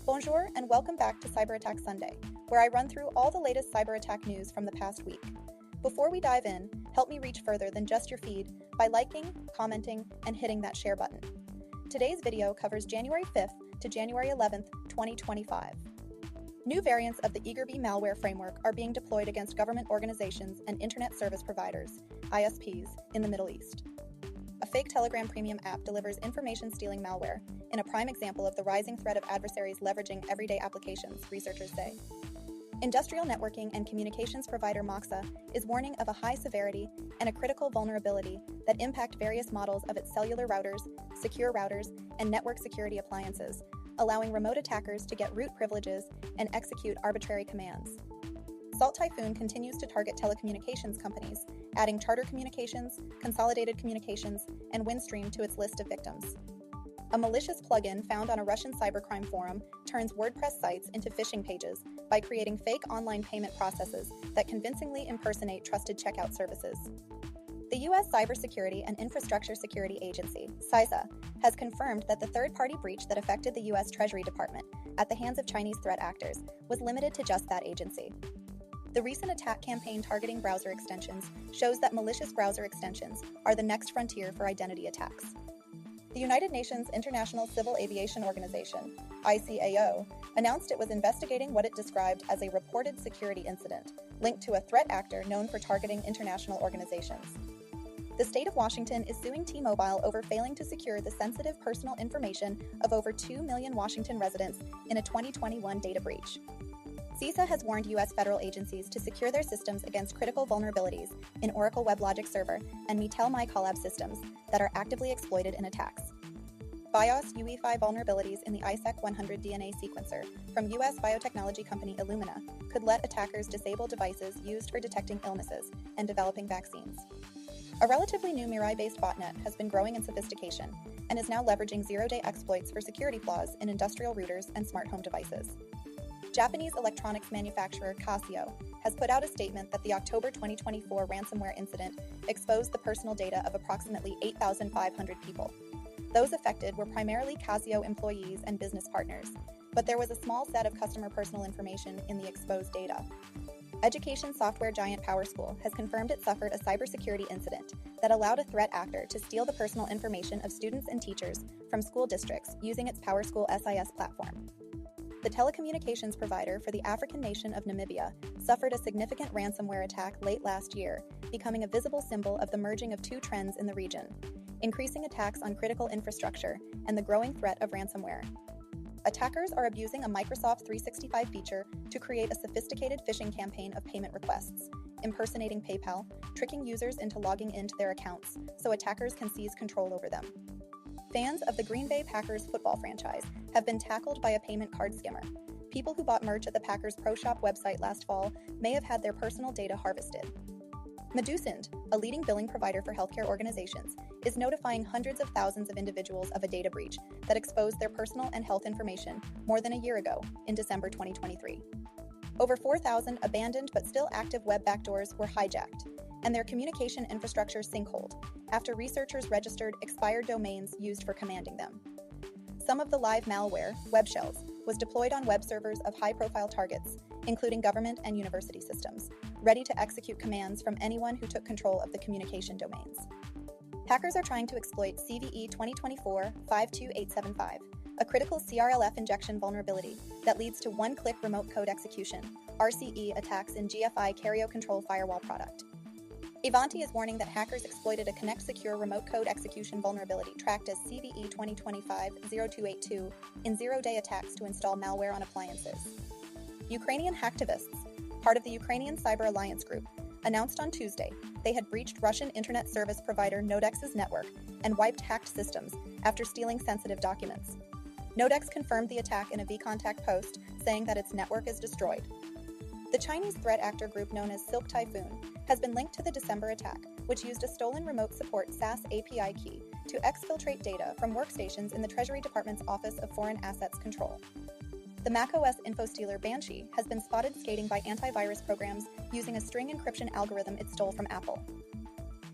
Bonjour and welcome back to Cyberattack Sunday, where I run through all the latest cyberattack news from the past week. Before we dive in, help me reach further than just your feed by liking, commenting, and hitting that share button. Today's video covers January 5th to January 11th, 2025. New variants of the Eagerby malware framework are being deployed against government organizations and internet service providers, ISPs, in the Middle East. A fake Telegram premium app delivers information-stealing malware, in a prime example of the rising threat of adversaries leveraging everyday applications, researchers say. Industrial networking and communications provider Moxa is warning of a high severity and a critical vulnerability that impact various models of its cellular routers, secure routers, and network security appliances, allowing remote attackers to get root privileges and execute arbitrary commands. Salt Typhoon continues to target telecommunications companies, adding Charter Communications, Consolidated Communications, and Windstream to its list of victims. A malicious plugin found on a Russian cybercrime forum turns WordPress sites into phishing pages by creating fake online payment processes that convincingly impersonate trusted checkout services. The U.S. Cybersecurity and Infrastructure Security Agency, CISA, has confirmed that the third-party breach that affected the U.S. Treasury Department at the hands of Chinese threat actors was limited to just that agency. The recent attack campaign targeting browser extensions shows that malicious browser extensions are the next frontier for identity attacks. The United Nations International Civil Aviation Organization, ICAO, announced it was investigating what it described as a reported security incident linked to a threat actor known for targeting international organizations. The state of Washington is suing T-Mobile over failing to secure the sensitive personal information of over 2 million Washington residents in a 2021 data breach. CISA has warned U.S. federal agencies to secure their systems against critical vulnerabilities in Oracle WebLogic Server and Mitel MyCollab systems that are actively exploited in attacks. BIOS UE5 vulnerabilities in the ISEC 100 DNA sequencer from U.S. biotechnology company Illumina could let attackers disable devices used for detecting illnesses and developing vaccines. A relatively new Mirai-based botnet has been growing in sophistication and is now leveraging zero-day exploits for security flaws in industrial routers and smart home devices. Japanese electronics manufacturer Casio has put out a statement that the October 2024 ransomware incident exposed the personal data of approximately 8,500 people. Those affected were primarily Casio employees and business partners, but there was a small set of customer personal information in the exposed data. Education software giant PowerSchool has confirmed it suffered a cybersecurity incident that allowed a threat actor to steal the personal information of students and teachers from school districts using its PowerSchool SIS platform. The telecommunications provider for the African nation of Namibia suffered a significant ransomware attack late last year, becoming a visible symbol of the merging of two trends in the region: increasing attacks on critical infrastructure and the growing threat of ransomware. Attackers are abusing a Microsoft 365 feature to create a sophisticated phishing campaign of payment requests, impersonating PayPal, tricking users into logging into their accounts so attackers can seize control over them. Fans of the Green Bay Packers football franchise have been tackled by a payment card skimmer. People who bought merch at the Packers Pro Shop website last fall may have had their personal data harvested. Medusint, a leading billing provider for healthcare organizations, is notifying hundreds of thousands of individuals of a data breach that exposed their personal and health information more than a year ago, in December 2023. Over 4,000 abandoned but still active web backdoors were hijacked, and their communication infrastructure sinkholed after researchers registered expired domains used for commanding them. Some of the live malware, web shells, was deployed on web servers of high-profile targets, including government and university systems, ready to execute commands from anyone who took control of the communication domains. Hackers are trying to exploit CVE 2024-52875, a critical CRLF injection vulnerability that leads to one-click remote code execution, RCE attacks in GFI Carrier Control Firewall product. Ivanti is warning that hackers exploited a Connect Secure remote code execution vulnerability tracked as CVE 2025-0282 in zero-day attacks to install malware on appliances. Ukrainian hacktivists, part of the Ukrainian Cyber Alliance Group, announced on Tuesday they had breached Russian internet service provider Nodex's network and wiped hacked systems after stealing sensitive documents. Nodex confirmed the attack in a vContact post, saying that its network is destroyed. The Chinese threat actor group known as Silk Typhoon has been linked to the December attack, which used a stolen remote support SaaS API key to exfiltrate data from workstations in the Treasury Department's Office of Foreign Assets Control. The macOS info stealer Banshee has been spotted skating by antivirus programs using a string encryption algorithm it stole from Apple.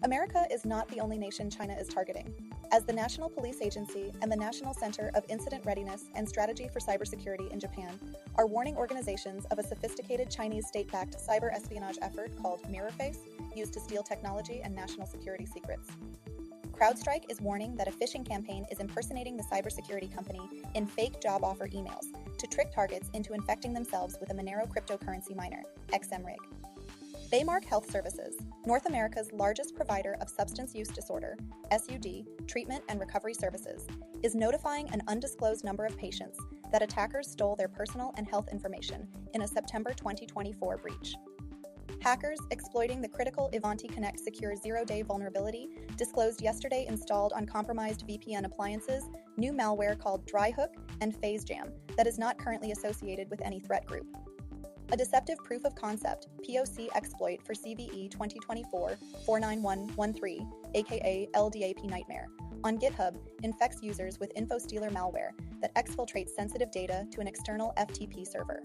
America is not the only nation China is targeting. as the National Police Agency and the National Center of Incident Readiness and Strategy for Cybersecurity in Japan are warning organizations of a sophisticated Chinese state-backed cyber espionage effort called MirrorFace, used to steal technology and national security secrets. CrowdStrike is warning that a phishing campaign is impersonating the cybersecurity company in fake job offer emails to trick targets into infecting themselves with a Monero cryptocurrency miner, XMRig. Baymark Health Services, North America's largest provider of substance use disorder, SUD, treatment and recovery services, is notifying an undisclosed number of patients that attackers stole their personal and health information in a September 2024 breach. Hackers exploiting the critical Ivanti Connect Secure zero-day vulnerability disclosed yesterday installed on compromised VPN appliances new malware called Dryhook and PhaseJam that is not currently associated with any threat group. A deceptive proof of concept POC exploit for CVE 2024-49113, aka LDAP Nightmare, on GitHub infects users with InfoStealer malware that exfiltrates sensitive data to an external FTP server.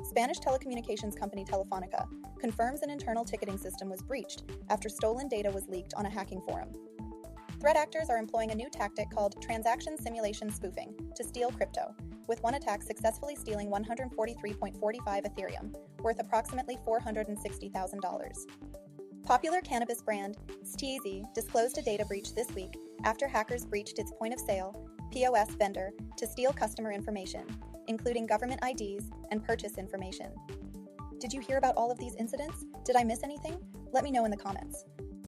Spanish telecommunications company Telefónica confirms an internal ticketing system was breached after stolen data was leaked on a hacking forum. Threat actors are employing a new tactic called transaction simulation spoofing to steal crypto, with one attack successfully stealing 143.45 Ethereum, worth approximately $460,000. Popular cannabis brand Steezy disclosed a data breach this week after hackers breached its point-of-sale POS vendor to steal customer information, including government IDs and purchase information. Did you hear about all of these incidents? Did I miss anything? Let me know in the comments.